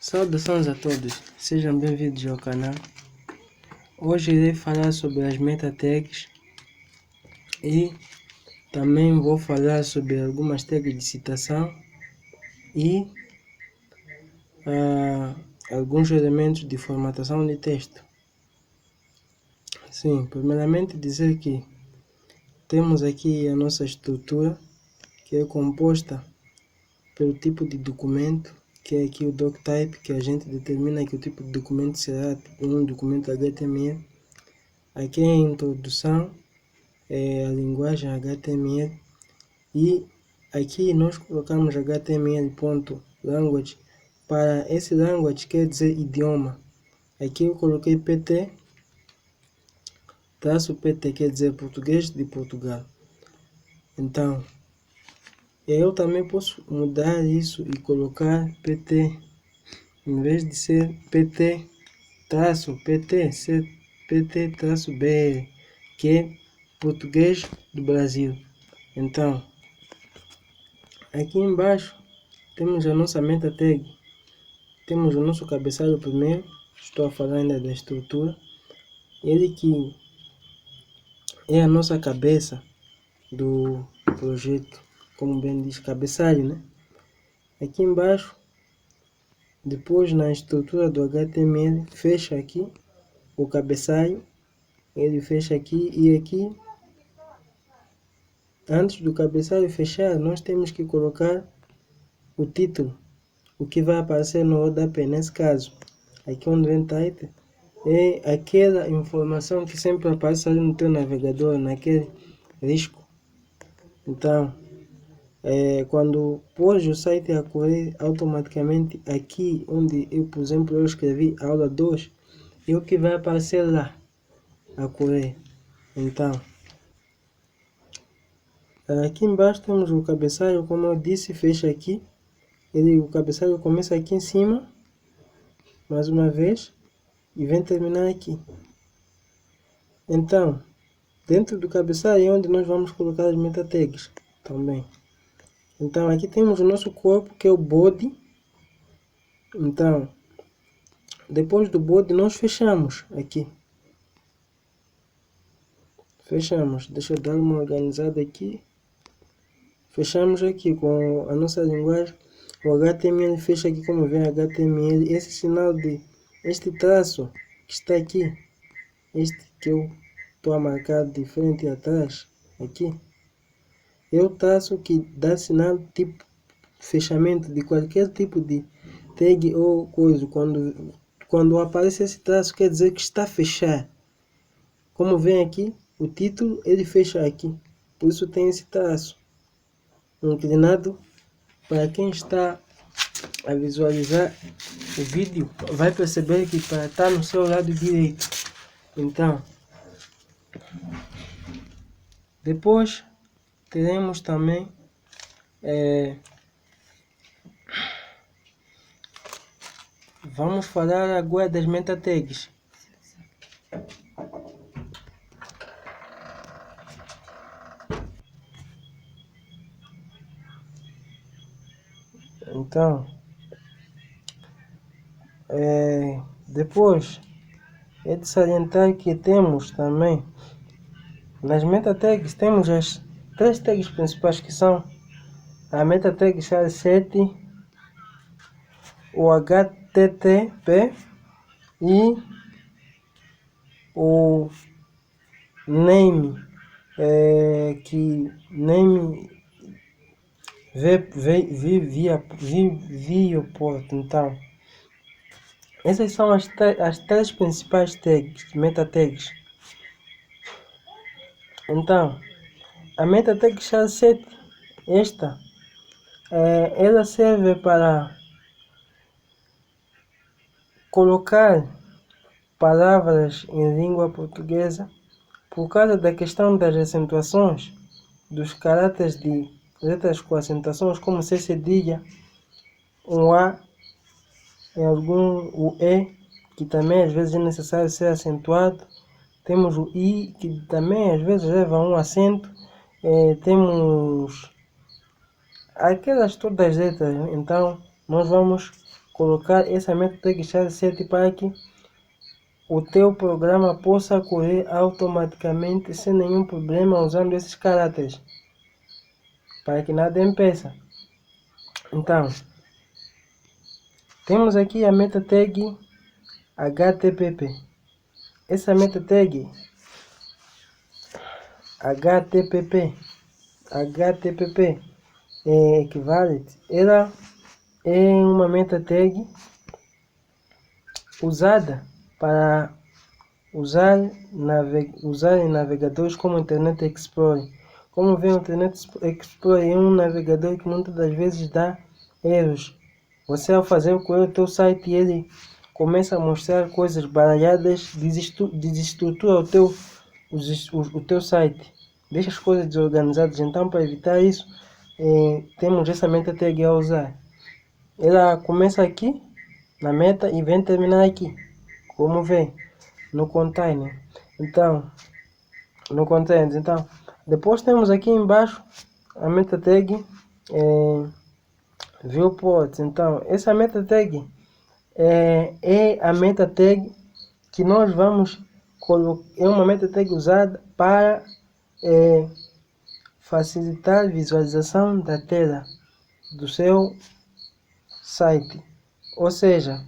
Saudações a todos, sejam bem-vindos ao canal. Hoje irei falar sobre as meta tags e também vou falar sobre algumas tags de citação e alguns elementos de formatação de texto. Sim, primeiramente dizer que temos aqui a nossa estrutura, que é composta pelo tipo de documento, que é aqui o doctype, que a gente determina que o tipo de documento será um documento HTML. Aqui é a introdução, é a linguagem HTML, e aqui nós colocamos HTML.language. Para esse language quer dizer idioma. Aqui eu coloquei PT, PT quer dizer português de Portugal. Então, eu também posso mudar isso e colocar PT, em vez de ser PT, ser PT-BR, que é português do Brasil. Então, aqui embaixo temos a nossa meta tag, temos o nosso cabeçalho primeiro, estou a falar ainda da estrutura, ele que é a nossa cabeça do projeto, como bem diz, cabeçalho, né? Aqui embaixo, depois na estrutura do HTML, fecha aqui o cabeçalho, ele fecha aqui, e aqui, antes do cabeçalho fechar, nós temos que colocar o título, o que vai aparecer no rodapé. Nesse caso, aqui onde vem title, é aquela informação que sempre aparece ali no teu navegador, naquele risco. Então, quando pôs o site a correr, automaticamente aqui onde eu, por exemplo, eu escrevi aula 2, é o que vai aparecer lá a correr. Então, aqui embaixo temos o cabeçalho, como eu disse, fecha aqui. O cabeçalho começa aqui em cima, mais uma vez, e vem terminar aqui. Então, dentro do cabeçalho é onde nós vamos colocar as meta tags também. Então, aqui temos o nosso corpo, que é o body. Então, depois do body, nós fechamos aqui. Fechamos, deixa eu dar uma organizada aqui. Fechamos aqui com a nossa linguagem. O HTML fecha aqui, como vem HTML. Esse sinal de este traço que está aqui, este que eu estou a marcar de frente e atrás, aqui, é o traço que dá sinal tipo fechamento de qualquer tipo de tag ou coisa. Quando aparece esse traço, quer dizer que está a fechar. Como vem aqui, o título, ele fecha aqui. Por isso tem esse traço inclinado. Para quem está a visualizar o vídeo, vai perceber que está no seu lado direito. Então, depois teremos também vamos falar agora das meta tags. Então, depois é de salientar que temos também nas meta tags, temos as 3 tags principais, que são a meta tag char7, o HTTP e o name, que name viewport. Então, essas são as 3 principais tags, meta tags. Então, a meta tag char7, ela serve para colocar palavras em língua portuguesa por causa da questão das acentuações, dos caracteres de letras com acentuações, como C cedilha, o A, o E, que também às vezes é necessário ser acentuado. Temos o I, que também às vezes leva um acento. Temos aquelas todas letras. Então, nós vamos colocar essa meta tag char7 para que o teu programa possa correr automaticamente sem nenhum problema usando esses caracteres, para que nada impeça. Então, temos aqui a meta tag HTTP. Essa meta tag HTTP equivalent, ela é uma meta tag usada para usar em navegadores como Internet Explorer. Como vê, o Internet Explorer é um navegador que muitas das vezes dá erros. Você, ao fazer o teu site, ele começa a mostrar coisas baralhadas, desestrutura o teu site, deixa as coisas desorganizadas. Então, para evitar isso, temos essa meta tag a usar. Ela começa aqui na meta e vem terminar aqui, como vê no container. Então, depois temos aqui embaixo a meta tag viewport. Então, essa meta tag é a meta tag que nós vamos colocar. É uma meta tag usada para facilitar a visualização da tela do seu site. Ou seja,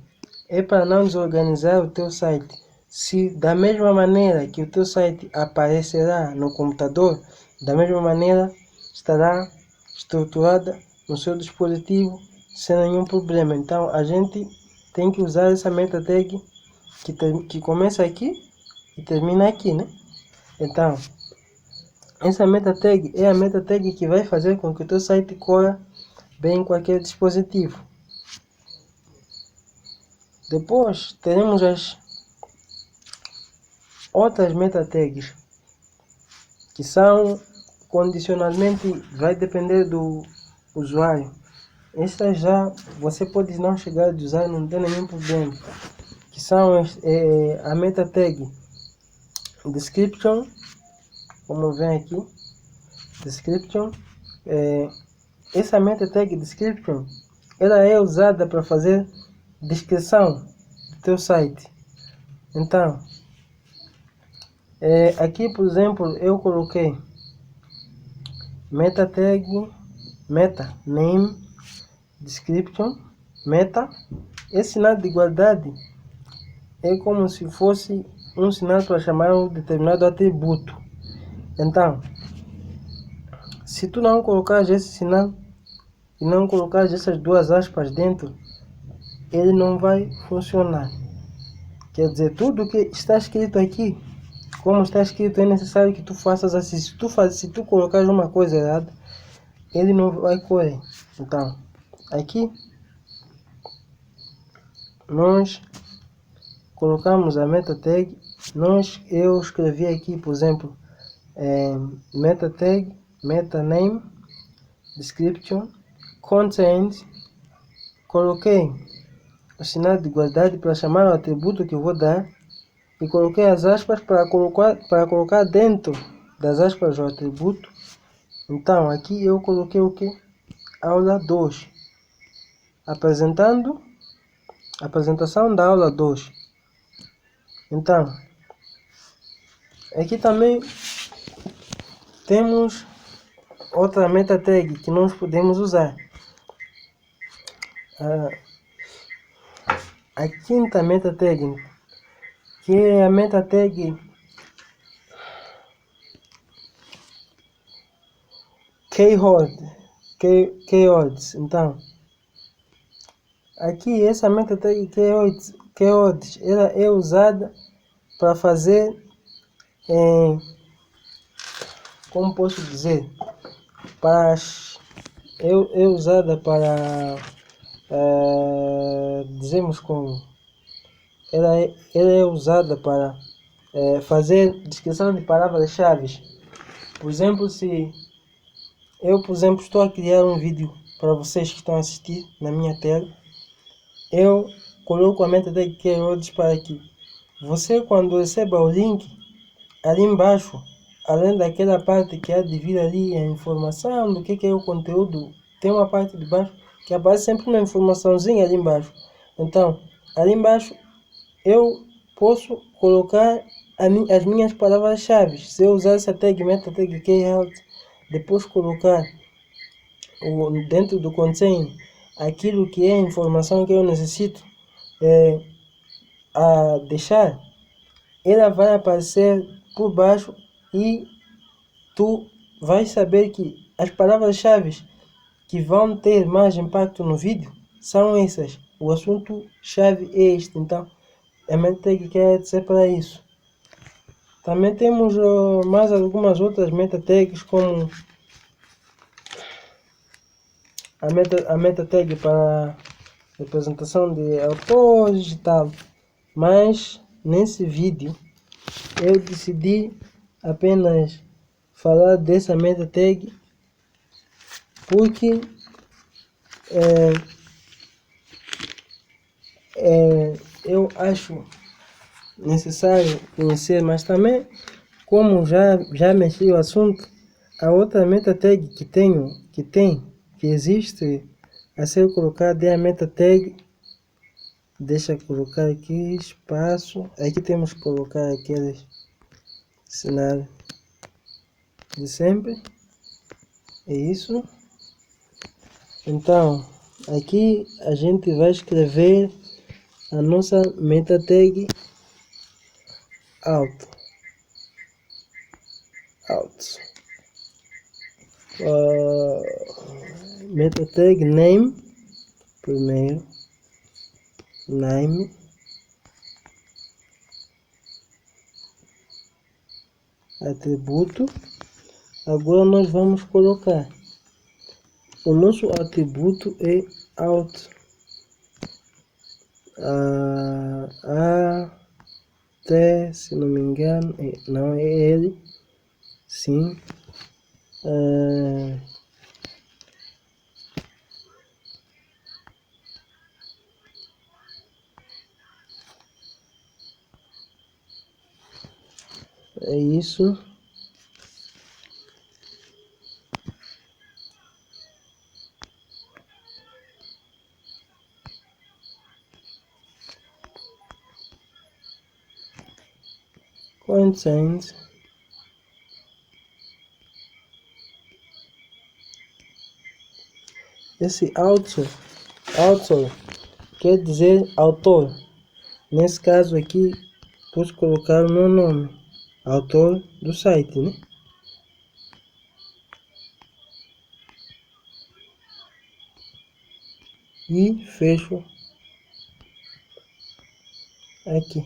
é para não desorganizar o teu site. Se da mesma maneira que o teu site aparecerá no computador, da mesma maneira estará estruturada no seu dispositivo sem nenhum problema. Então a gente tem que usar essa meta tag que começa aqui e termina aqui, né? Então, essa meta tag é a meta tag que vai fazer com que o teu site corra bem em qualquer dispositivo. Depois teremos as outras meta tags, que são condicionalmente, vai depender do usuário. Essa já você pode não chegar a usar, não tem nenhum problema. Que são a meta tag description, como vem aqui, description. Essa meta tag description, ela é usada para fazer descrição do teu site. Então, aqui, por exemplo, eu coloquei meta tag meta name description meta. Esse sinal de igualdade é como se fosse um sinal para chamar um determinado atributo. Então, se tu não colocares esse sinal e não colocares essas duas aspas dentro, ele não vai funcionar. Quer dizer, tudo que está escrito aqui, como está escrito, é necessário que tu faças assim. Se tu colocares uma coisa errada, ele não vai correr. Então, aqui nós colocamos a meta tag. Eu escrevi aqui, por exemplo, meta tag meta name description content. Coloquei o sinal de igualdade para chamar o atributo que eu vou dar e coloquei as aspas para colocar dentro das aspas o atributo. Então aqui eu coloquei o que? Aula 2, apresentação da aula 2. Então aqui também temos outra meta tag que nós podemos usar. A quinta meta tag, que é a meta tag keywords. Então, aqui essa meta tag keywords, ela é usada para fazer, como posso dizer, é usada para dizemos como ela é usada para fazer descrição de palavras-chave. Por exemplo, se eu, estou a criar um vídeo para vocês que estão a assistir na minha tela, eu coloco a meta tag keywords para que você, quando receba o link, ali embaixo, além daquela parte que há de vir ali a informação do que é o conteúdo, tem uma parte de baixo que aparece sempre uma informaçãozinha ali embaixo. Então, ali embaixo eu posso colocar as minhas palavras-chave. Se eu usar essa tag meta tag keyword, depois colocar dentro do contain aquilo que é a informação que eu necessito a deixar, ela vai aparecer por baixo e tu vais saber que as palavras-chave que vão ter mais impacto no vídeo são essas. O assunto-chave é este. Então, a meta tag quer ser para isso. Também temos mais algumas outras meta tags, como a meta tag para representação de autores e tal. Mas nesse vídeo eu decidi apenas falar dessa meta tag porque eu acho necessário conhecer, mas também, como já mexi o assunto, a outra meta tag que existe a ser colocada é a meta tag. Deixa eu colocar aqui espaço. Aqui temos que colocar aquele cenário de sempre. É isso. Então, aqui a gente vai escrever a nossa meta tag alto. Meta tag name primeiro. Name. Atributo. Agora nós vamos colocar o nosso atributo é out. Até, se não me engano, não é ele. Sim. É isso. Content. Esse author quer dizer autor. Nesse caso aqui, posso colocar o meu nome, autor do site, né? E fecho aqui.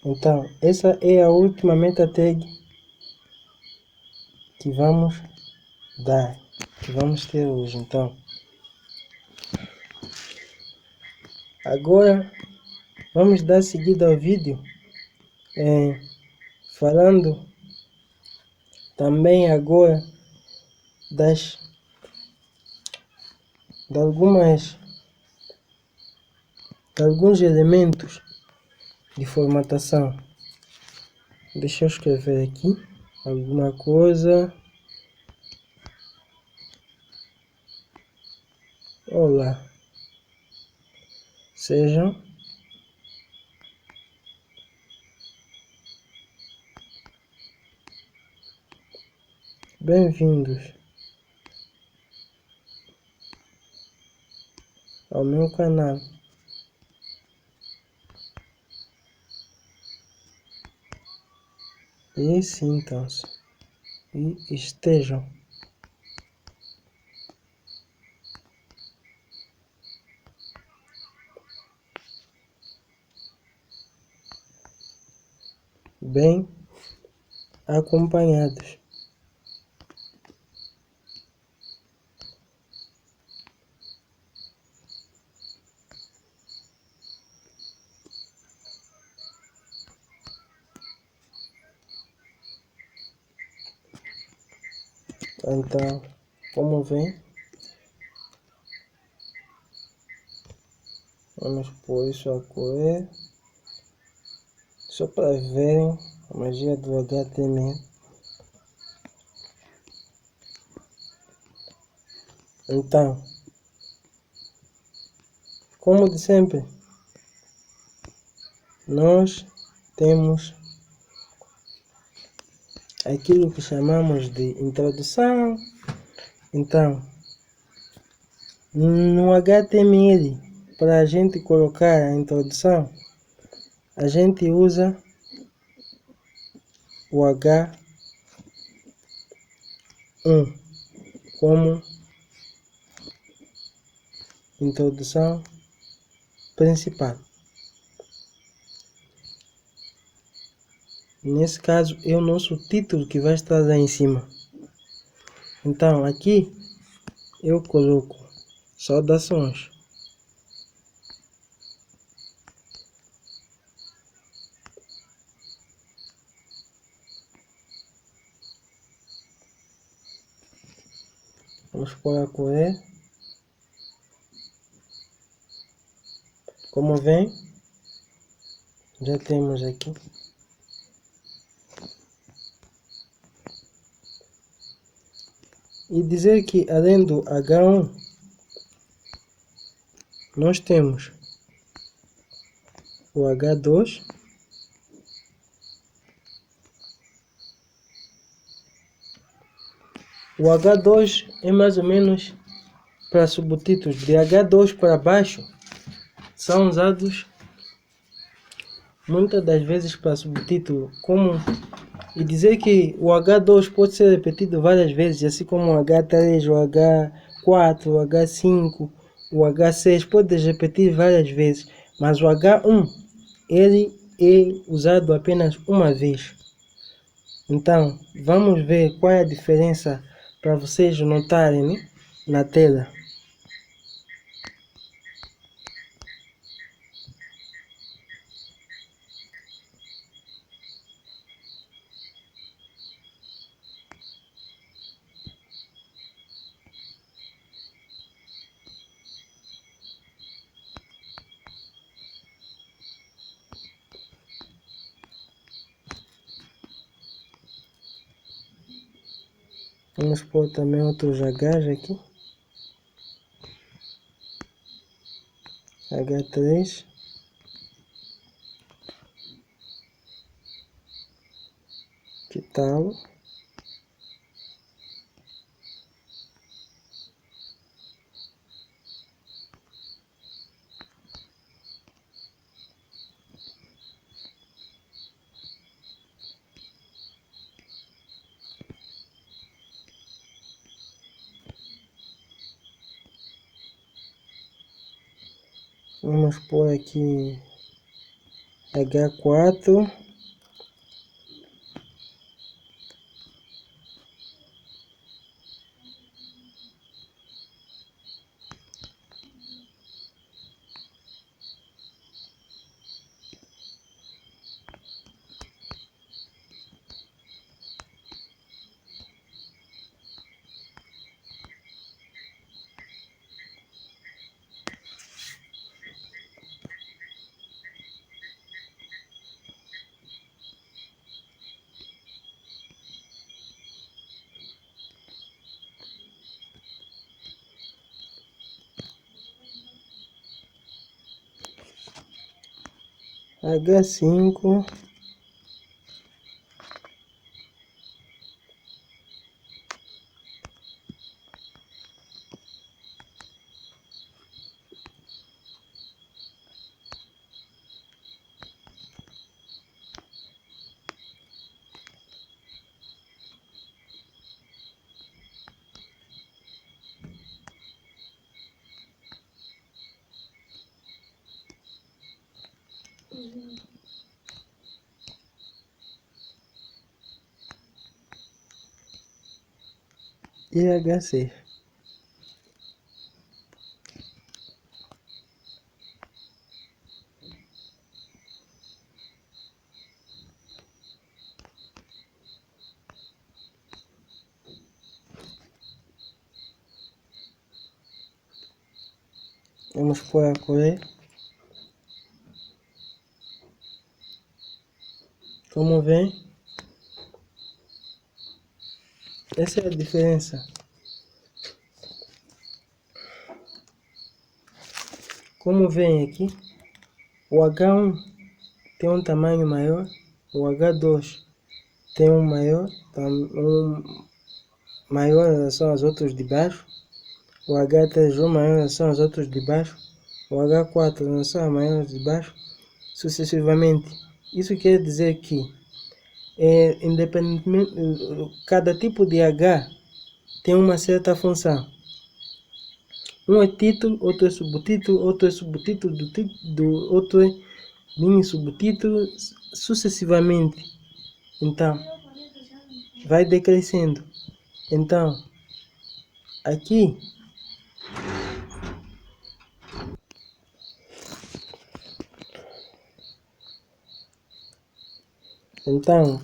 Então, essa é a última meta tag que vamos ter hoje. Então, agora vamos dar seguida ao vídeo, falando também agora de alguns elementos de formatação. Deixa eu escrever aqui alguma coisa. Olá, sejam bem-vindos ao meu canal. E sintam-se e estejam bem acompanhados. Então, como vem, vamos pôr isso a correr, só para verem a magia do HTML. Então, Como de sempre, nós temos aquilo que chamamos de introdução. Então, no HTML, para a gente colocar a introdução, a gente usa o H1 como introdução principal. Nesse caso, é o nosso título que vai estar lá em cima. Então, aqui eu coloco saudações. Vamos pôr a correr. Como vem, já temos aqui. E dizer que além do H1, nós temos o H2, o H2 é mais ou menos para subtítulos. De H2 para baixo são usados muitas das vezes para subtítulo, e dizer que o H2 pode ser repetido várias vezes, assim como o H3, o H4, o H5, o H6, pode repetir várias vezes, mas o H1 ele é usado apenas uma vez. Então, vamos ver qual é a diferença para vocês notarem, né, na tela. Vamos pôr também outros H's aqui. H3. Que tal? Vamos pôr aqui H4. H5. E H6. Vamos pôr a correr. Como vem, essa é a diferença. Como vem aqui, o H1 tem um tamanho maior, o H2 tem um maior em relação aos outros de baixo, o H3 um maior em relação aos outros de baixo, o H4 em relação aos maiores de baixo, sucessivamente. Isso quer dizer que independentemente, cada tipo de H tem uma certa função. Um é título, outro é subtítulo, outro é subtítulo do outro é mini subtítulo, sucessivamente. Então, vai decrescendo. Então, aqui,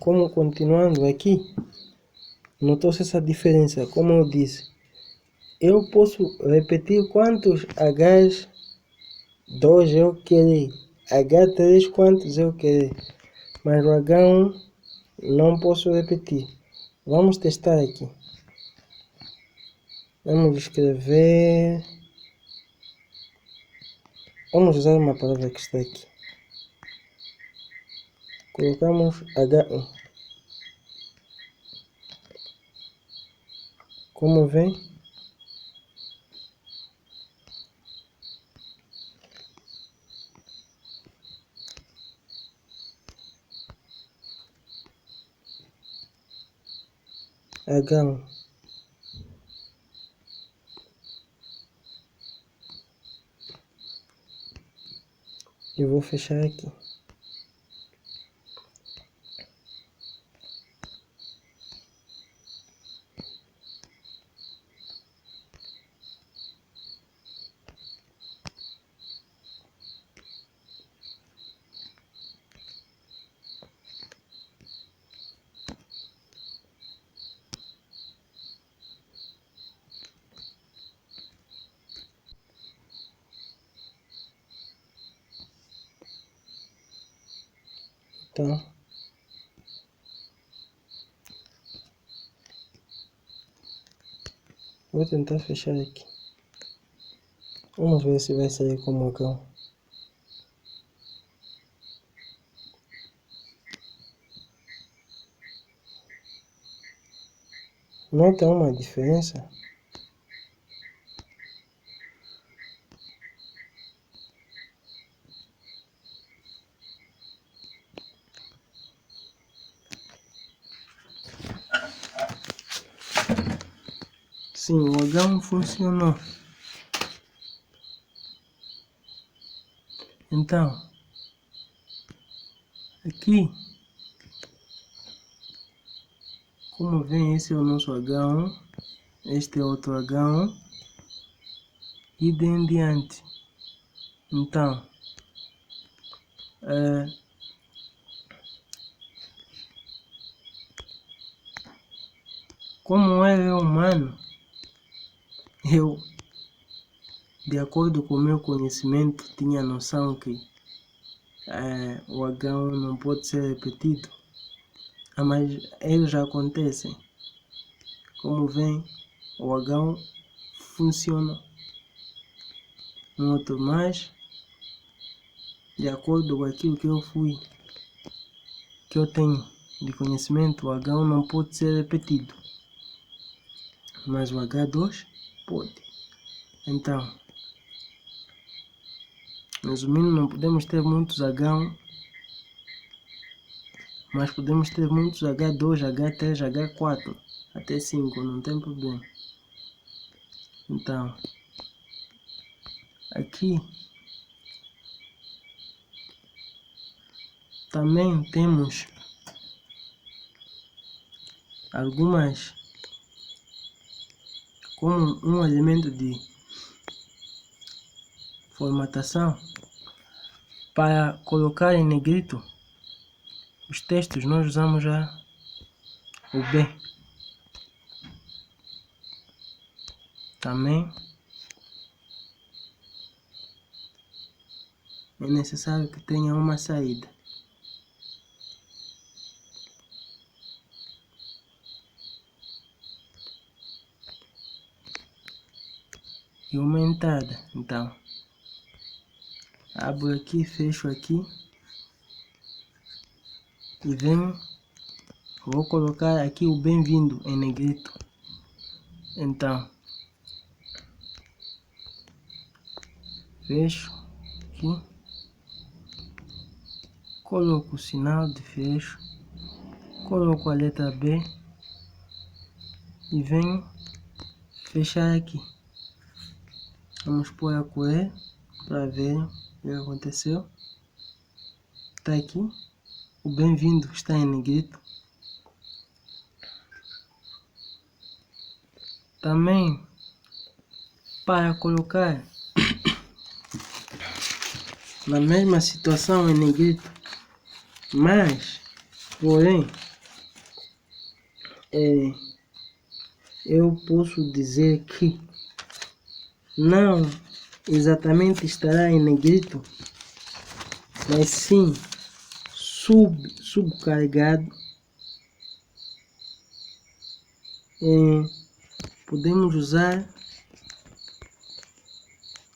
como continuando aqui, notou-se essa diferença, como eu disse. Eu posso repetir quantos H2 eu querer, H3 quantos eu querer, mas o H1 não posso repetir. Vamos testar aqui. Vamos escrever. Vamos usar uma palavra que está aqui. Colocamos H1. Como vem? H1. Eu vou fechar aqui. Então, vou tentar fechar aqui. Vamos ver se vai sair como H1. Nota uma diferença? Sim, o H1 funcionou. Então, aqui, como vem, esse é o nosso H1, este é outro H1, e de em diante. Então, como é humano, eu, de acordo com o meu conhecimento, tinha noção que o H1 não pode ser repetido, mas eles acontecem. Como vem, o H1 funciona no outro, mas de acordo com aquilo que eu tenho de conhecimento, o H1 não pode ser repetido, mas o H2 pode. Então, resumindo, não podemos ter muitos H1, mas podemos ter muitos H2, H3, H4, até 5, não tem problema. Então, aqui também temos algumas, como um elemento de formatação, para colocar em negrito os textos, nós usamos já o B. Também é necessário que tenha uma saída. E uma entrada. Então, abro aqui, fecho aqui e venho, vou colocar aqui o bem-vindo em negrito. Então, fecho aqui, coloco o sinal de fecho, coloco a letra B e venho fechar aqui. Vamos pôr a correr para ver o que aconteceu. Tá aqui, o bem-vindo está em negrito. Também para colocar na mesma situação em negrito, mas porém eu posso dizer que não exatamente estará em negrito, mas sim subcarregado. Podemos usar,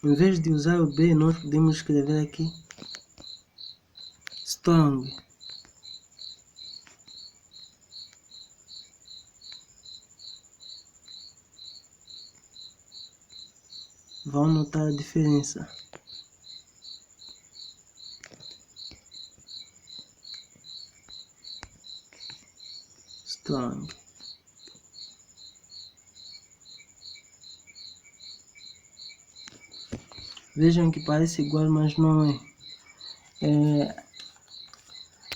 em vez de usar o B, nós podemos escrever aqui strong. Vão notar a diferença. Strong. Vejam que parece igual, mas não é.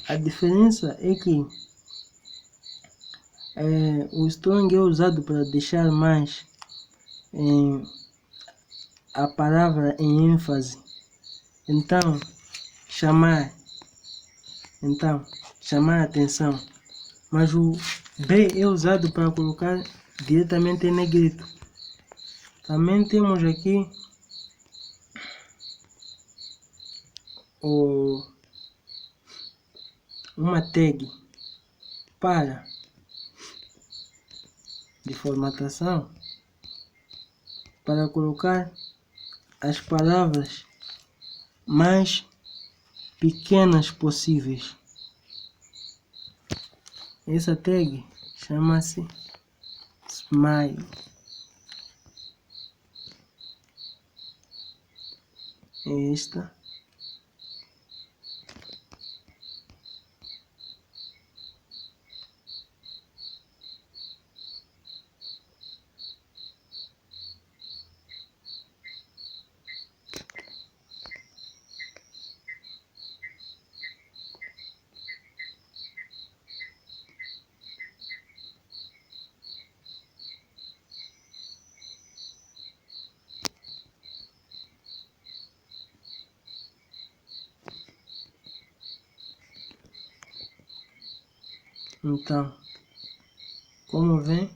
A diferença é que o strong é usado para deixar mais a palavra em ênfase. Então, chamar a atenção. Mas o B é usado para colocar diretamente em negrito. Também temos aqui uma tag de formatação para colocar as palavras mais pequenas possíveis. Essa tag chama-se smile. É esta. Então, como vem,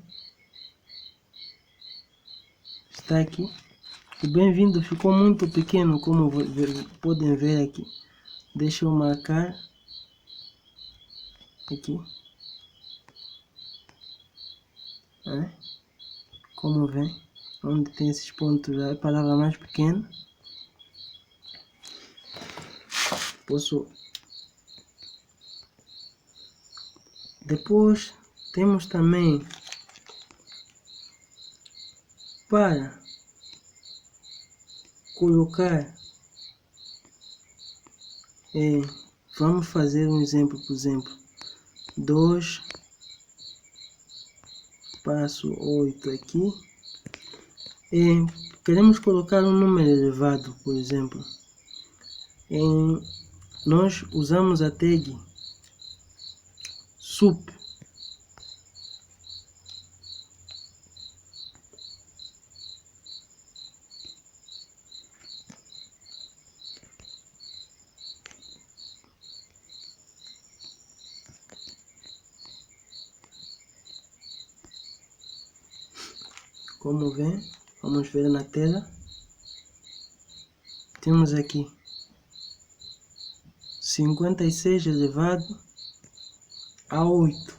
está aqui. O bem-vindo ficou muito pequeno, como podem ver aqui. Deixa eu marcar aqui. Como vem, onde tem esses pontos, a palavra mais pequena. Depois temos também para colocar, vamos fazer um exemplo, por exemplo, 2,8 aqui, queremos colocar um número elevado, por exemplo, nós usamos a tag sup. Como vem, vamos ver na tela. Temos aqui 56 elevado a 8.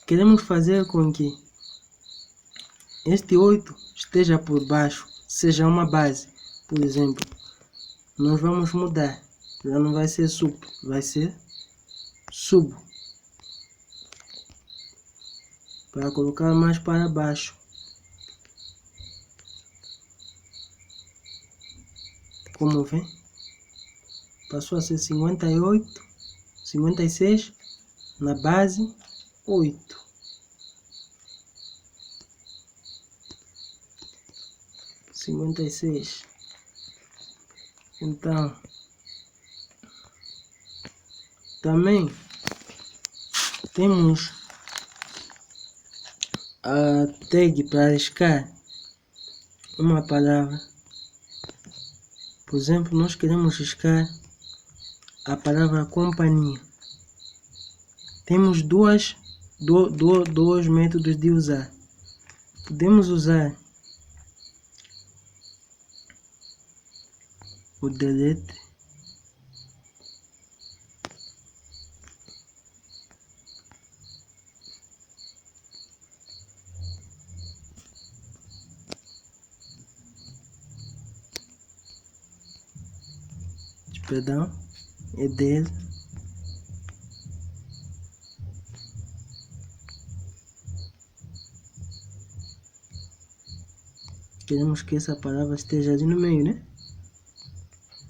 Queremos fazer com que este 8 esteja por baixo, seja uma base. Por exemplo, nós vamos mudar. Já não vai ser sub, vai ser sub. Para colocar mais para baixo. Como vem? Passou a ser 58, 56, na base 8. Então, também temos a tag para riscar uma palavra. Por exemplo, nós queremos riscar a palavra companhia. Temos dois métodos de usar. Podemos usar o delete é dele. Queremos que essa palavra esteja ali no meio, né?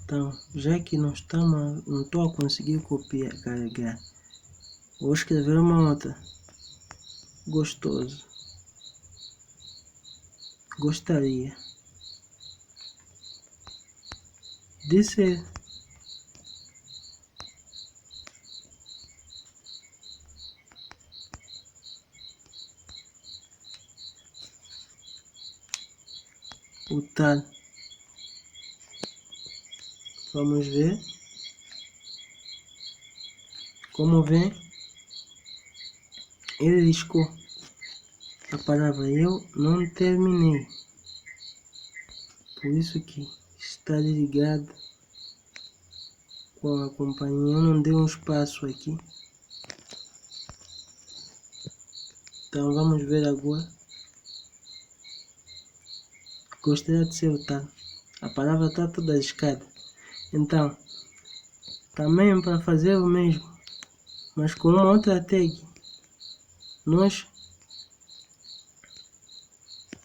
Então, já que não estou a conseguir copiar, carregar, vou escrever uma outra. Gostoso. Gostaria de ser. O tal. Vamos ver. Como vem, ele riscou a palavra eu não terminei. Por isso que está ligado com a companhia. Eu não dei um espaço aqui. Então vamos ver agora. Gostaria de ser o tal. A palavra está toda riscada. Então, também para fazer o mesmo, mas com uma outra tag, nós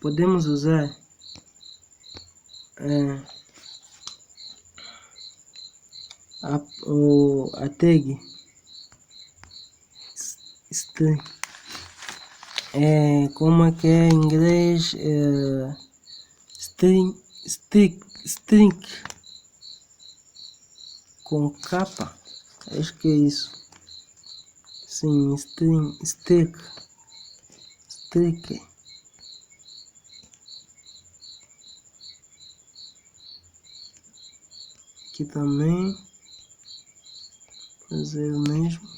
podemos usar a tag string. Como é que é em inglês? String com capa, acho que é isso. Sim, stick. Aqui também fazer o mesmo.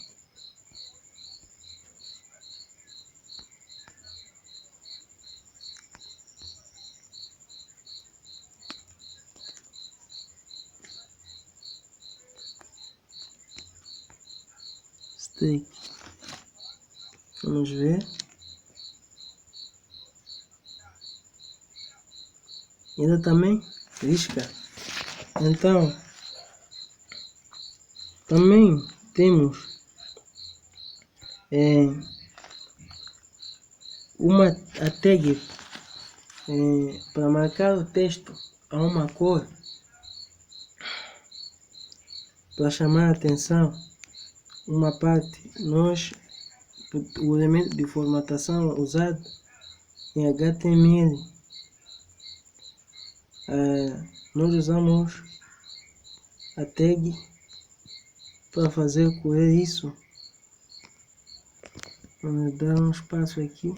Stick. Vamos ver. Ainda também risca. Então, também temos a tag para marcar o texto a uma cor, para chamar a atenção uma parte. O elemento de formatação usado em HTML, nós usamos a tag para fazer correr isso. Vamos dar um espaço aqui.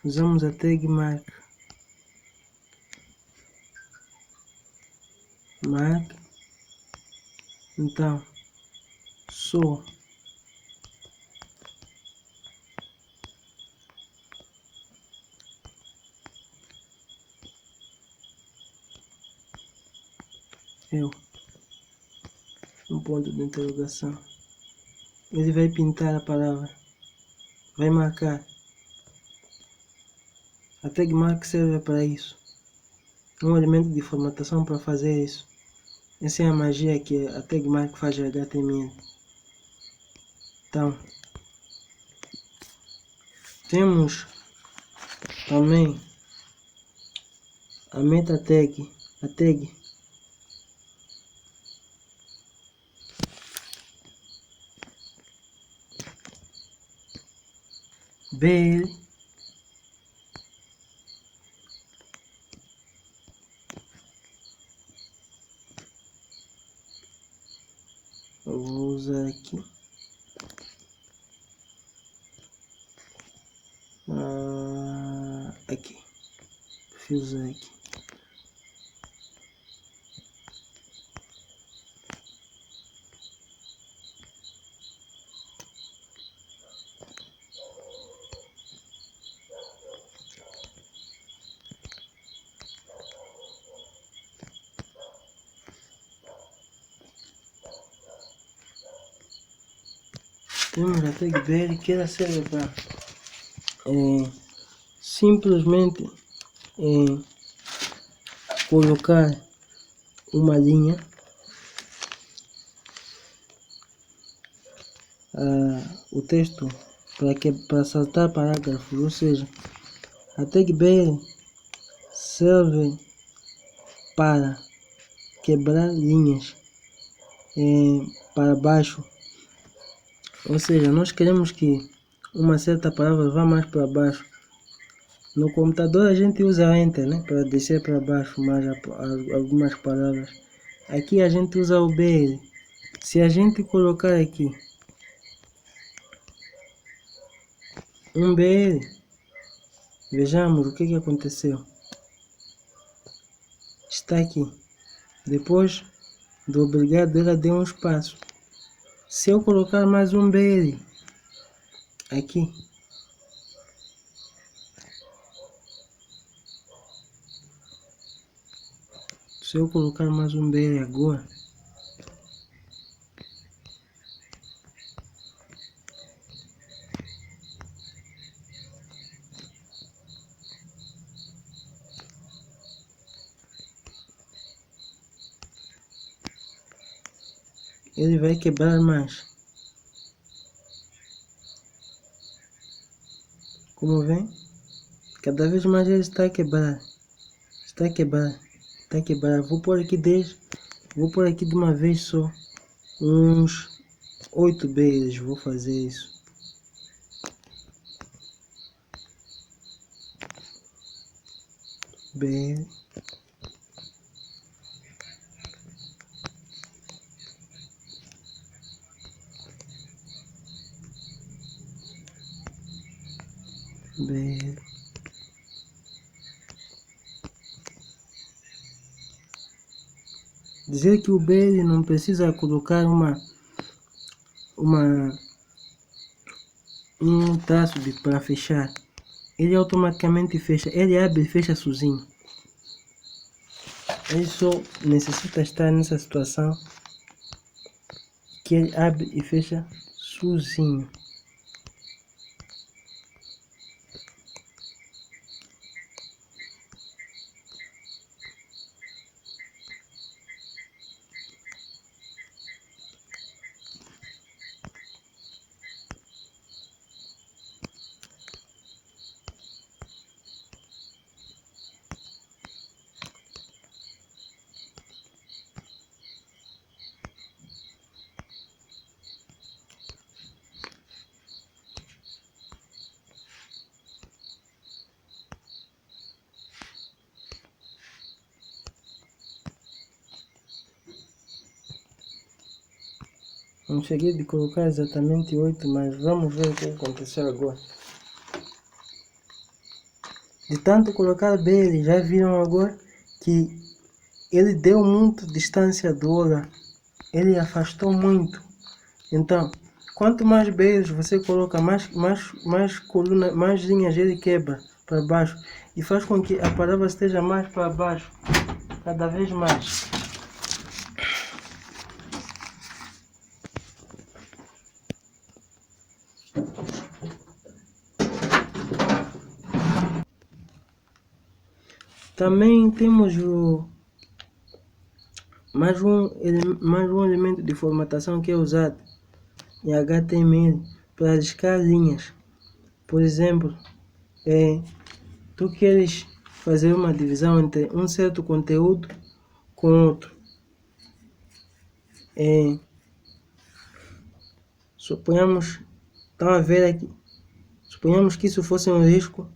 Usamos a tag mark. Então, sou eu, um ponto de interrogação. Ele vai pintar a palavra, vai marcar. A tag mark serve para isso. um elemento de formatação para fazer isso. Essa é a magia que a Tagmark faz HTML. Então, temos também a meta tag, a tag BL eu vou usar aqui aqui, vou usar aqui. Temos a tag BL que ela serve para simplesmente colocar uma linha o texto para saltar parágrafos, ou seja, a tag BL serve para quebrar linhas para baixo, ou seja, nós queremos que uma certa palavra vá mais para baixo. No computador a gente usa Enter, né, para descer para baixo mais algumas palavras. Aqui a gente usa o BL. Se a gente colocar aqui um BL, vejamos o que aconteceu. Está aqui. Depois do obrigado ela deu um espaço. Se eu colocar mais um BL aqui, se eu colocar mais um BL agora, ele vai quebrar mais. Como vem? Cada vez mais ele está a quebrar. Está a quebrar. Está a quebrar. Vou pôr aqui 10. Vou pôr aqui de uma vez só. Uns 8 BLs. Vou fazer isso. BL. BL. Dizer que o BL não precisa colocar um traço para fechar. Ele automaticamente fecha. Ele abre e fecha sozinho. Ele só necessita estar nessa situação que ele abre e fecha sozinho. Não cheguei de colocar exatamente 8, mas vamos ver o que aconteceu agora. De tanto colocar BL, já viram agora que ele deu muito distância do Olá. Ele afastou muito. Então, quanto mais BLs você coloca, mais coluna, mais linhas ele quebra para baixo e faz com que a palavra esteja mais para baixo, cada vez mais. Também temos mais um elemento de formatação que é usado em HTML para riscar linhas. Por exemplo, tu queres fazer uma divisão entre um certo conteúdo com outro. Suponhamos, estão a ver aqui, suponhamos que isso fosse um risco.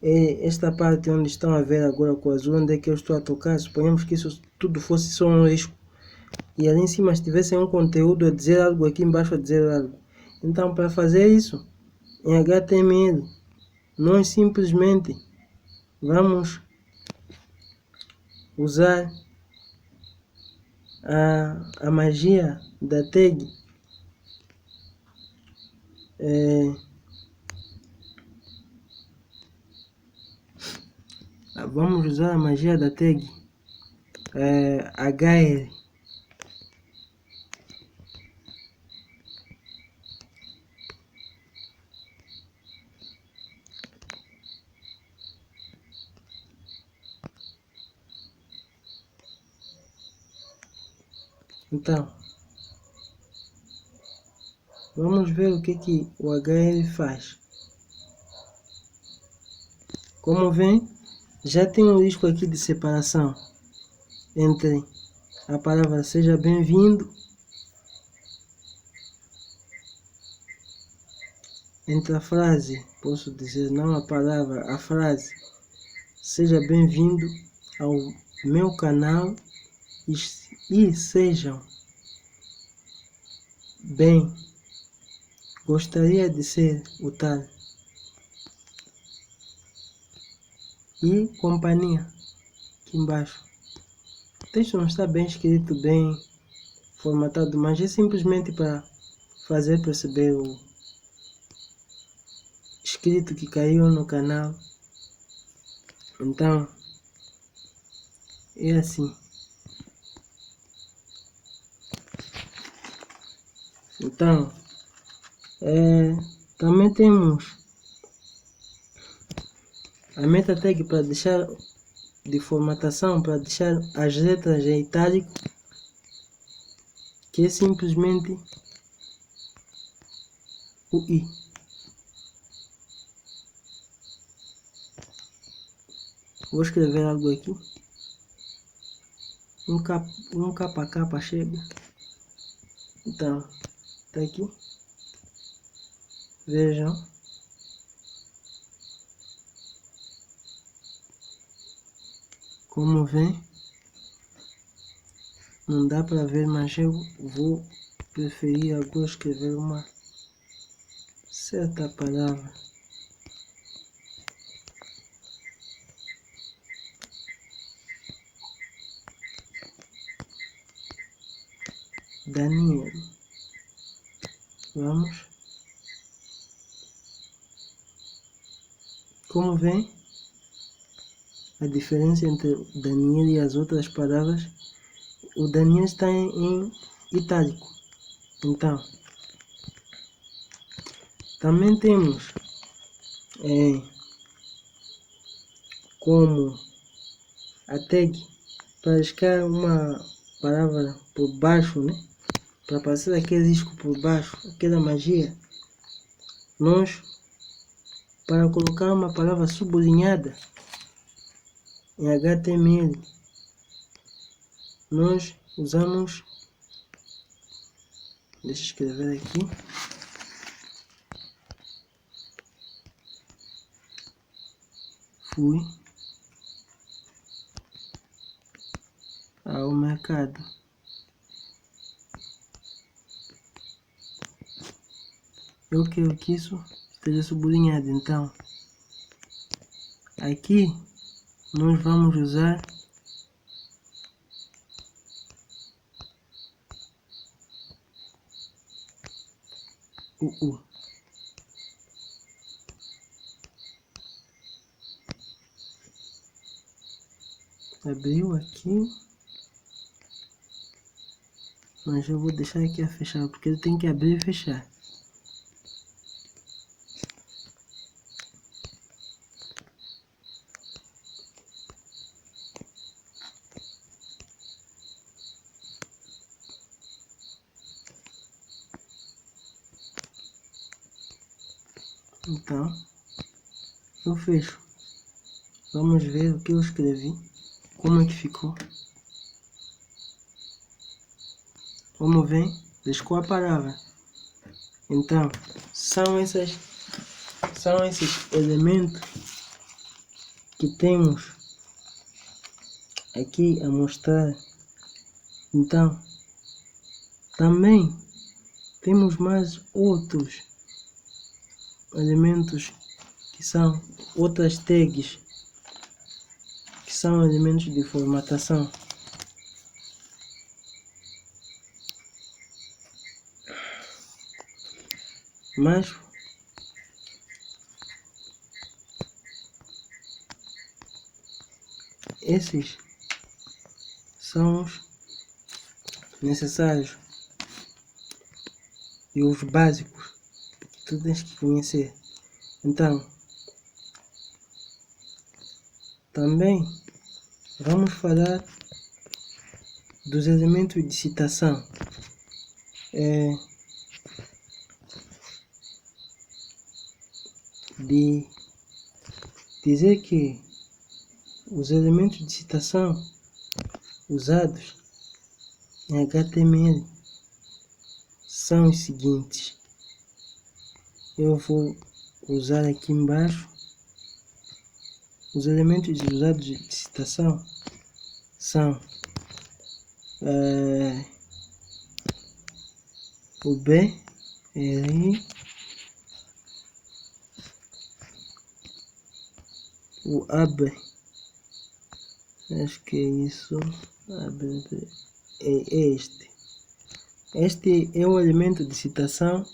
Esta parte onde estão a ver agora com o azul, onde é que eu estou a tocar, suponhamos que isso tudo fosse só um risco. E ali em cima tivesse um conteúdo a dizer algo, aqui embaixo a dizer algo. Então, para fazer isso em HTML, nós simplesmente vamos usar a magia da tag. Vamos usar a magia da tag HL. Então, vamos ver o que o HL faz. Como vem, já tem um risco aqui de separação entre a palavra seja bem-vindo, entre a frase, posso dizer, não a palavra, a frase, seja bem-vindo ao meu canal e sejam bem, gostaria de ser o tal, e companhia, aqui embaixo. O texto não está bem escrito, bem formatado, mas é simplesmente para fazer perceber o escrito que caiu no canal. Então, é assim. Então, também temos a meta tag para deixar de formatação, para deixar as letras em itálico, que é simplesmente o I. Vou escrever algo aqui. Um capa chega. Então, tá aqui. Vejam. Como vem. Não dá para ver, mas eu vou preferir agora escrever uma certa palavra. Daniel. Vamos. Como vem, a diferença entre o Daniel e as outras palavras, o Daniel está em itálico. Então, também temos como a tag para riscar uma palavra por baixo, né? Para passar aquele risco por baixo, aquela magia. Nós, para colocar uma palavra sublinhada em HTML, nós usamos, deixa eu escrever aqui, fui ao mercado. Eu quero que isso esteja sublinhado, então aqui nós vamos usar o U. Abriu aqui, mas eu vou deixar aqui a fechar, porque ele tem que abrir e fechar. Então, eu fecho. Vamos ver o que eu escrevi, como é que ficou. Vamos ver, pescou a palavra. Então, são esses elementos que temos aqui a mostrar. Então, também temos mais outros elementos que são outras tags, que são elementos de formatação. Mas esses são os necessários e os básicos que tu tens que conhecer. Então, também vamos falar dos elementos de citação. De dizer que os elementos de citação usados em HTML são os seguintes. Eu vou usar aqui embaixo. Os elementos usados de citação são o B, R, o AB, acho que é isso, AB, é este. Este é o elemento de citação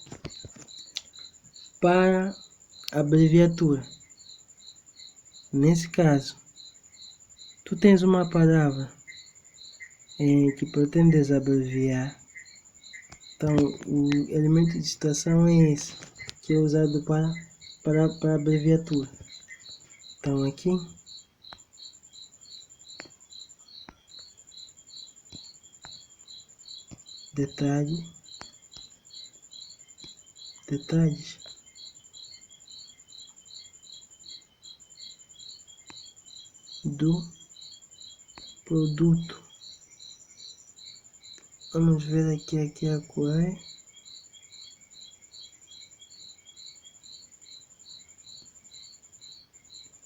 para abreviatura. Nesse caso, tu tens uma palavra que pretendes abreviar. Então, o elemento de citação é esse, que é usado para abreviatura. Então, aqui, detalhes do produto. Vamos ver aqui a cor.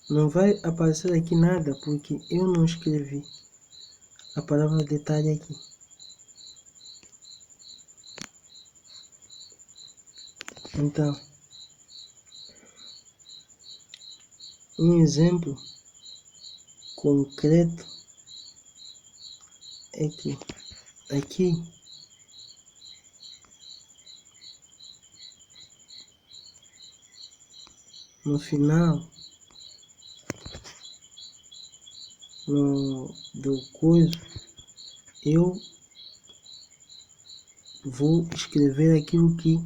Não vai aparecer aqui nada porque eu não escrevi a palavra detalhe aqui. Então, um exemplo concreto é que aqui no final do coisa eu vou escrever aquilo que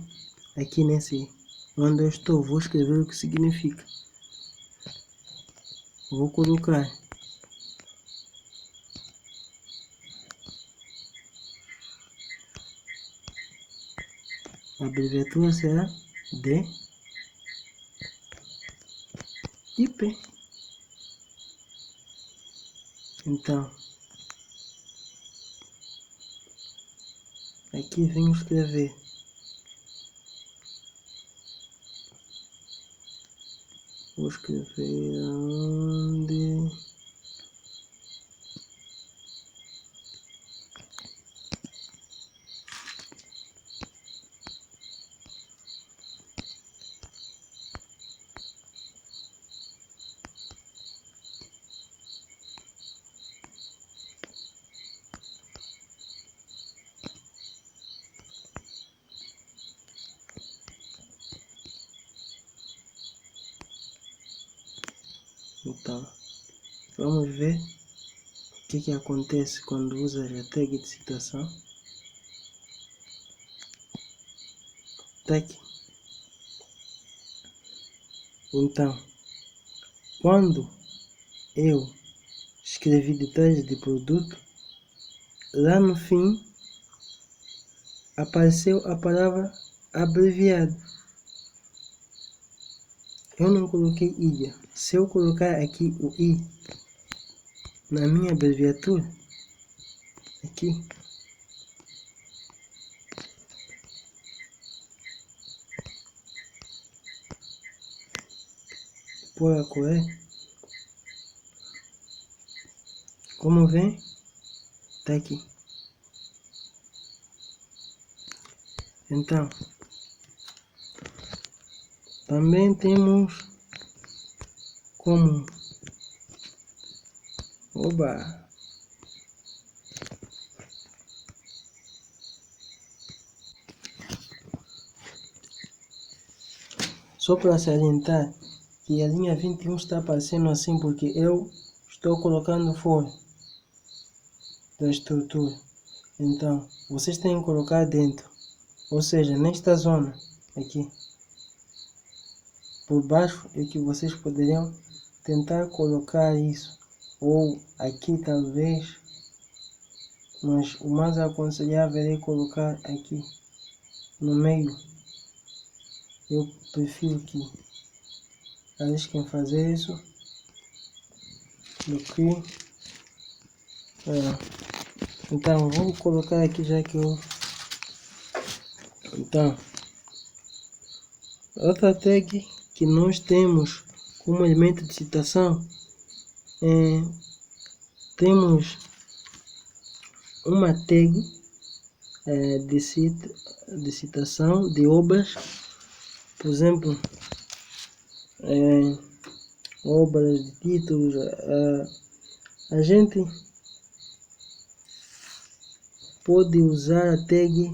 aqui nesse onde eu estou, vou escrever o que significa. Vou colocar a abreviatura será D e P. Então, aqui venho escrever vou escrever onde então vamos ver o que acontece quando usa a tag de citação. Tá aqui. Então, quando eu escrevi detalhes de produto, lá no fim apareceu a palavra abreviado. Eu não coloquei ilha. Se eu colocar aqui o I na minha abreviatura, aqui, por a correr, como vem, tá aqui. Então, também temos como só para salientar que a linha 21 está aparecendo assim porque eu estou colocando fora da estrutura. Então, vocês têm que colocar dentro, ou seja, nesta zona aqui. Por baixo é que vocês poderiam tentar colocar isso, ou aqui talvez, mas o mais aconselhável é colocar aqui no meio. Eu prefiro que arrisquem fazer isso do que então vou colocar aqui já que eu então outra tag que nós temos como elemento de citação temos uma tag de citação de obras, por exemplo, obras de títulos. A gente pode usar a tag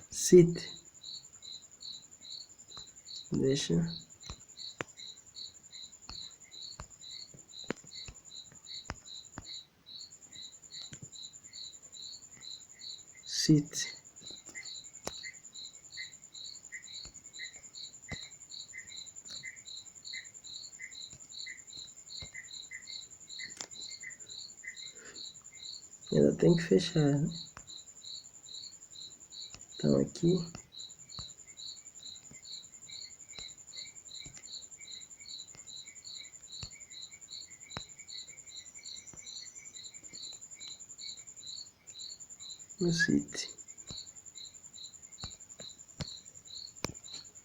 cite. Cite. Ela tem que fechar, né? Então aqui no cite.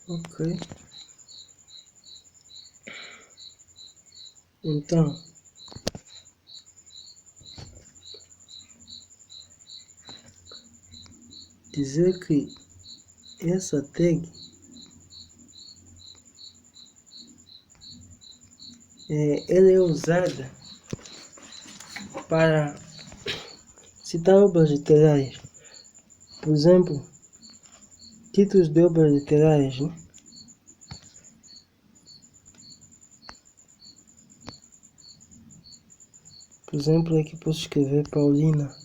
Ok. Então dizer que essa tag ela é usada para citar obras literárias, por exemplo, títulos de obras literárias, né? Por exemplo, aqui posso escrever Paulina.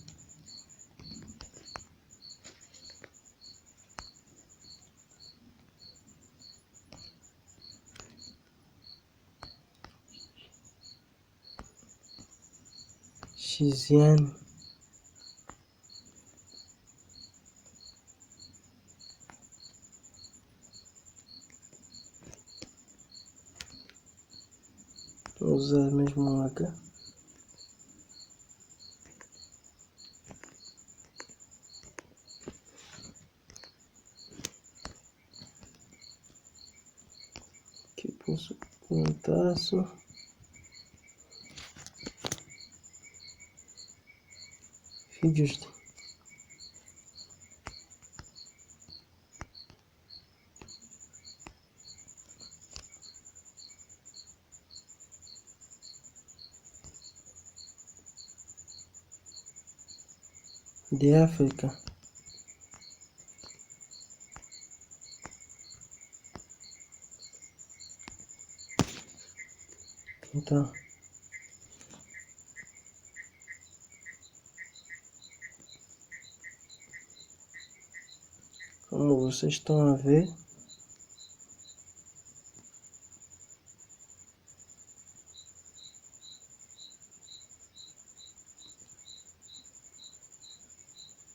Xiziane. Vou usar mesmo um H. Aqui posso com um traço. Vídeos de África. Então como vocês estão a ver,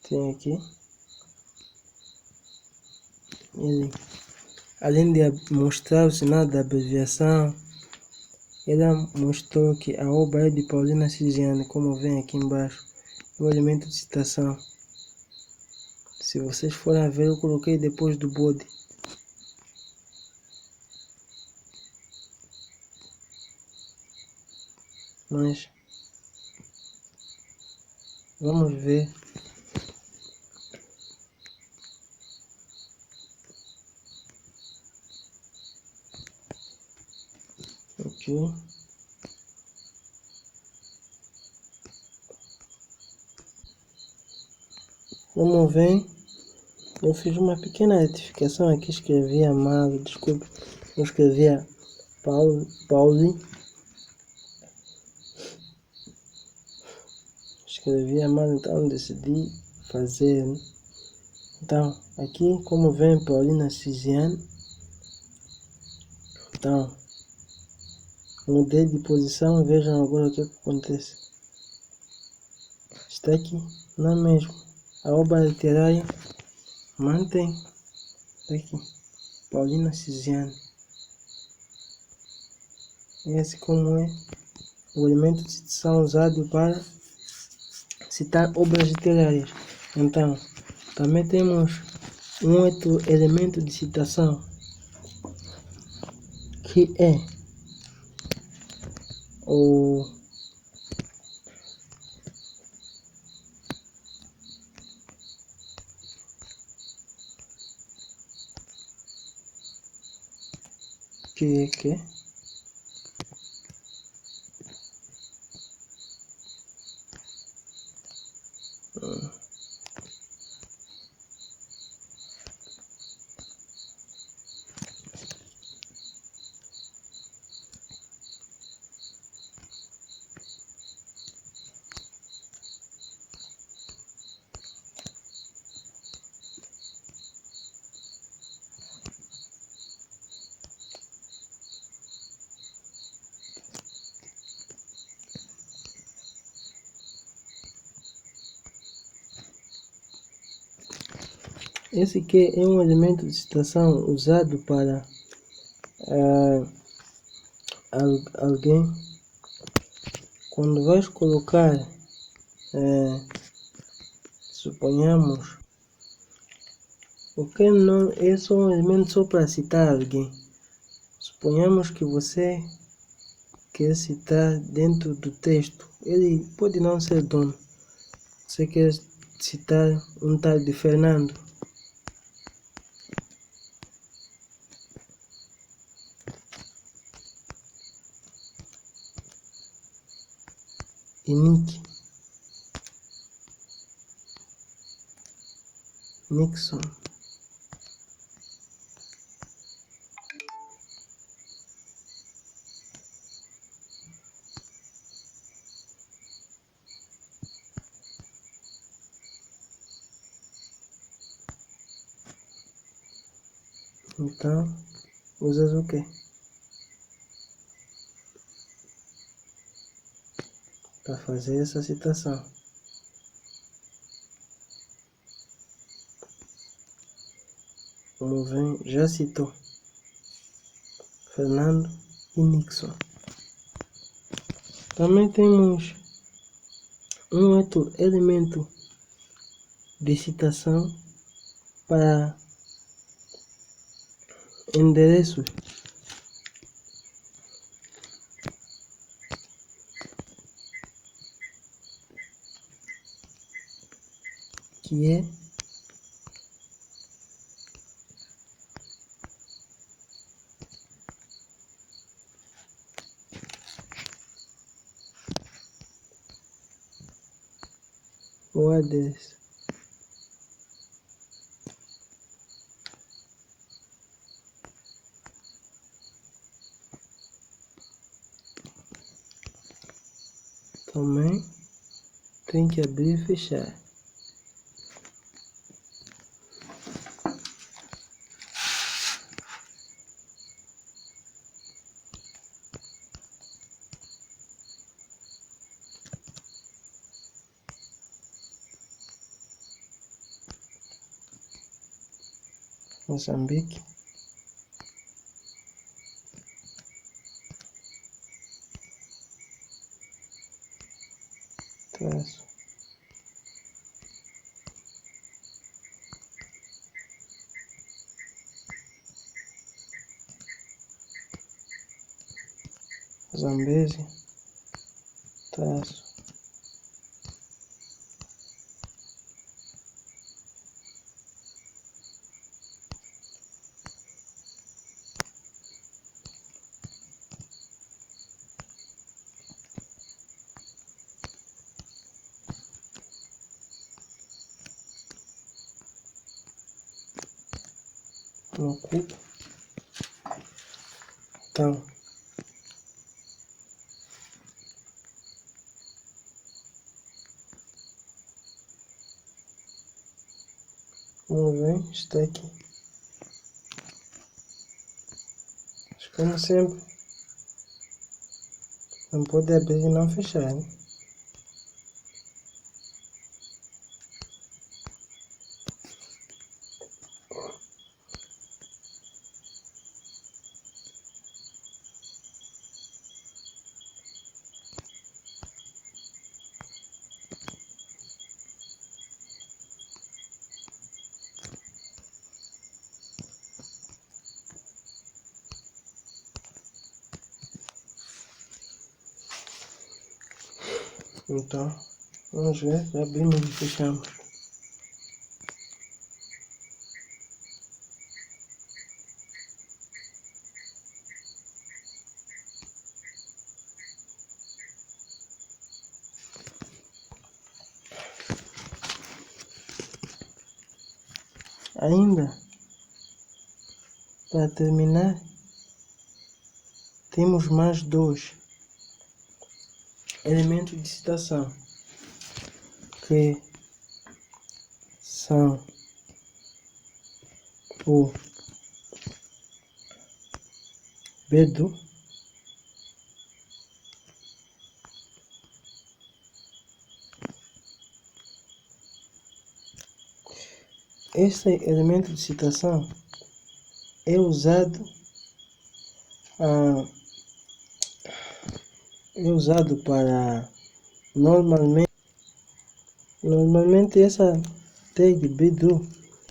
tem aqui ele, além de mostrar o sinal da abreviação, ele mostrou que a obra é de Paulina Ciziane, como vem aqui embaixo, o elemento de citação. Se vocês forem ver, eu coloquei depois do body. Mas vamos ver. Ok. Vamos ver. Eu fiz uma pequena retificação aqui, escrevia mal, desculpe. Eu escrevia Pauli. Escrevia mal, então decidi fazer. Então, aqui como vem Paulina Ciziane, então, mudei de posição, vejam agora o que acontece. Está aqui, não é mesmo? A obra literária mantém. Está aqui, Paulina Ciziane. Esse como é o elemento de citação usado para citar obras literárias. Então, também temos um outro elemento de citação, que é o que esse que é um elemento de citação usado para alguém, quando vais colocar, suponhamos, o que não é só um elemento só para citar alguém. Suponhamos que você quer citar dentro do texto, ele pode não ser dono. Você quer citar um tal de Fernando. E Nixon. Então, usas o quê? Para fazer essa citação. Como vem, já citou Fernando e Nixon. Também temos um outro elemento de citação para endereços, que é o address. Também tem que abrir e fechar. Moçambique, traço, Zambésia, traço, no cubo. Então, como vem, está aqui. Mas como sempre, não pode abrir e não fechar, hein? Então, vamos ver, abrimos e fechamos. Ainda, para terminar, temos mais dois elementos de citação, que são o Bedu Este elemento de citação é usado para normalmente essa tag Bedu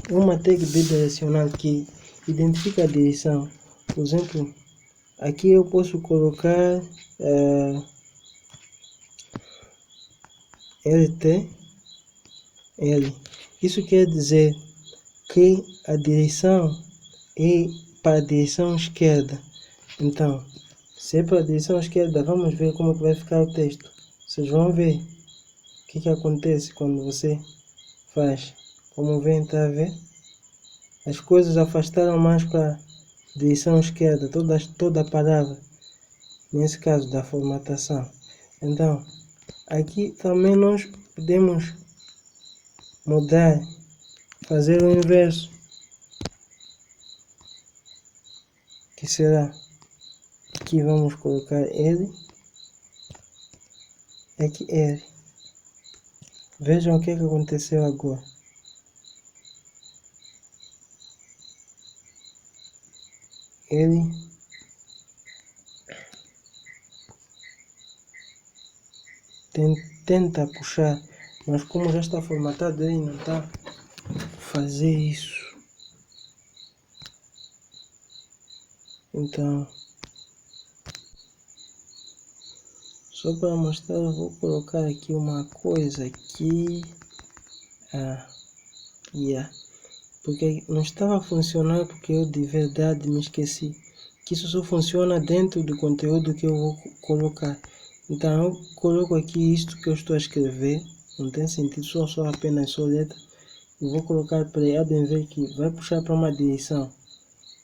é uma tag bidirecional que identifica a direção. Por exemplo, aqui eu posso colocar LTL. Isso quer dizer que a direção é para a direção esquerda. Então, se é para a direção esquerda, vamos ver como que vai ficar o texto. Vocês vão ver o que acontece quando você faz. Como vem, tá a ver? As coisas afastaram mais para a direção esquerda, toda a palavra, nesse caso da formatação. Então, aqui também nós podemos mudar, fazer o inverso, que será, aqui vamos colocar L, aqui L. Vejam o que aconteceu agora. Ele tenta puxar, mas como já está formatado, ele não está fazer isso. Então, só para mostrar, eu vou colocar aqui uma coisa aqui, porque não estava funcionando, porque eu de verdade me esqueci que isso só funciona dentro do conteúdo que eu vou colocar. Então eu coloco aqui isto que eu estou a escrever, não tem sentido, só apenas letra. Eu vou colocar para em ver que vai puxar para uma direção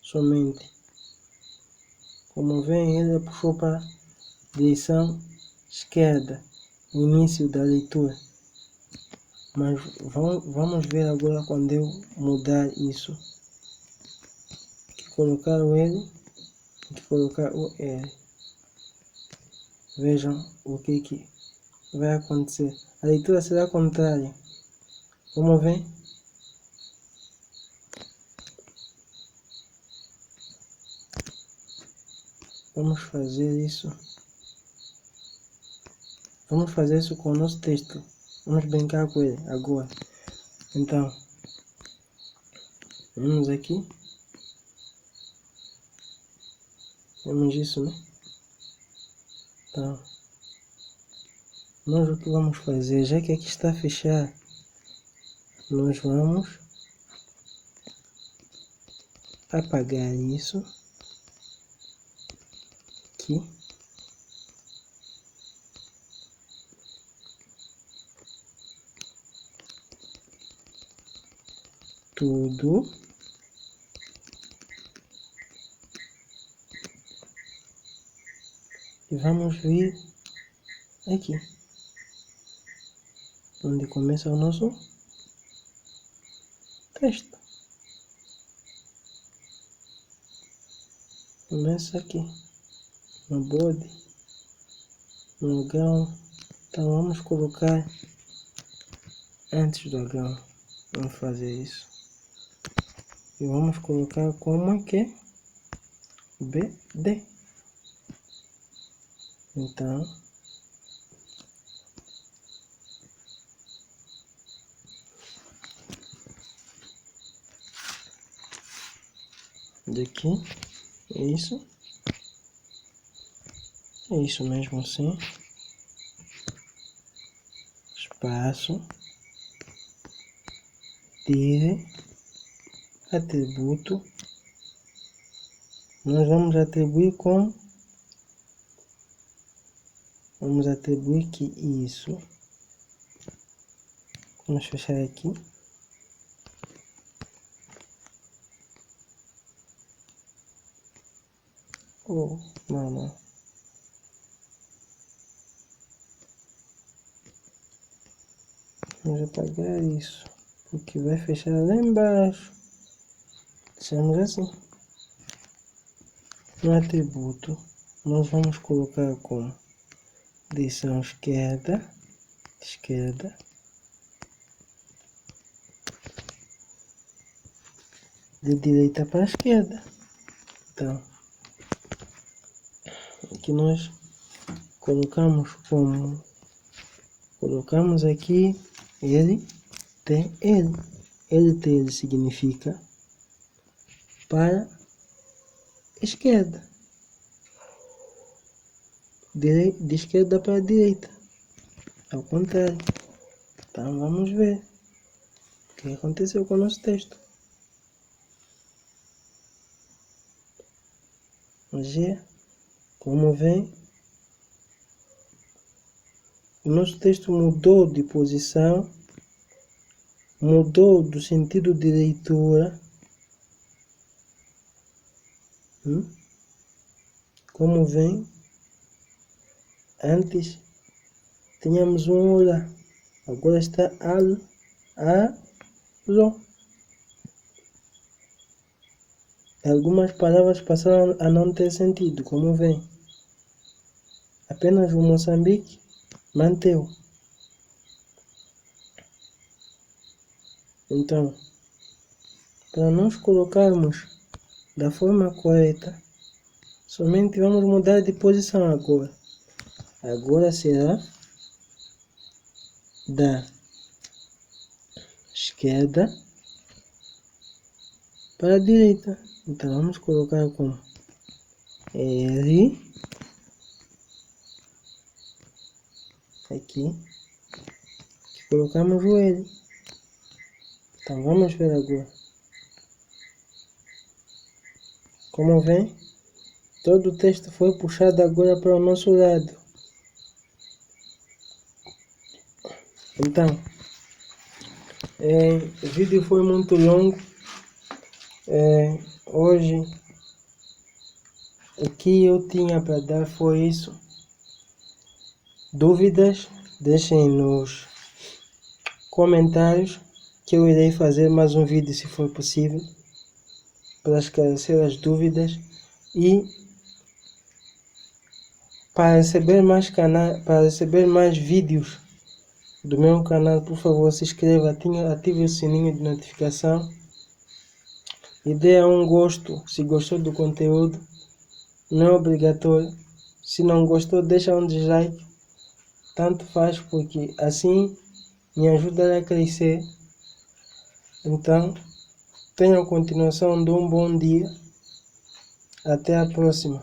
somente. Como vem, ele puxou para a direção esquerda, o início da leitura. Mas vamos ver agora quando eu mudar isso. Colocar o L, colocar o R. Vejam o que vai acontecer. A leitura será contrária. Vamos ver? Vamos fazer isso. Vamos fazer isso com o nosso texto. Vamos brincar com ele agora. Então, vamos aqui. Vemos isso, né? Então, nós o que vamos fazer, já que aqui está fechado, nós vamos apagar isso aqui. Tudo. E vamos vir aqui, onde começa o nosso texto. Começa aqui, no body, no agrão. Então vamos colocar antes do agrão. Vamos fazer isso. E vamos colocar como aqui, BD. Então, daqui, é isso mesmo assim, espaço, dire, atributo, nós vamos atribuir que isso, vamos fechar aqui. Oh, não. Vamos apagar isso, porque vai fechar lá embaixo. Deixamos assim. No atributo, nós vamos colocar como direção esquerda, de direita para a esquerda. Então, aqui nós colocamos aqui ele tem ele. Ele significa para a esquerda. De esquerda para a direita. Ao contrário. Então vamos ver o que aconteceu com o nosso texto. G, como vem, o nosso texto mudou de posição, mudou do sentido de leitura. Como vem, antes tínhamos um olá, agora está al, algumas palavras passaram a não ter sentido, como vem. Apenas o Moçambique manteve. Então, para nós colocarmos da forma correta, somente vamos mudar de posição agora. Agora será da esquerda para a direita. Então vamos colocar como R aqui, colocamos o L. Então vamos ver agora. Como vem, todo o texto foi puxado agora para o nosso lado. Então, o vídeo foi muito longo. Hoje o que eu tinha para dar foi isso. Dúvidas, deixem nos comentários que eu irei fazer mais um vídeo se for possível para esclarecer as dúvidas e para receber mais vídeos do meu canal, por favor, se inscreva, ative o sininho de notificação e dê um gosto se gostou do conteúdo. não é obrigatório. Se não gostou, deixa um dislike. Tanto faz, porque assim me ajuda a crescer. Então, tenha a continuação de um bom dia. Até a próxima.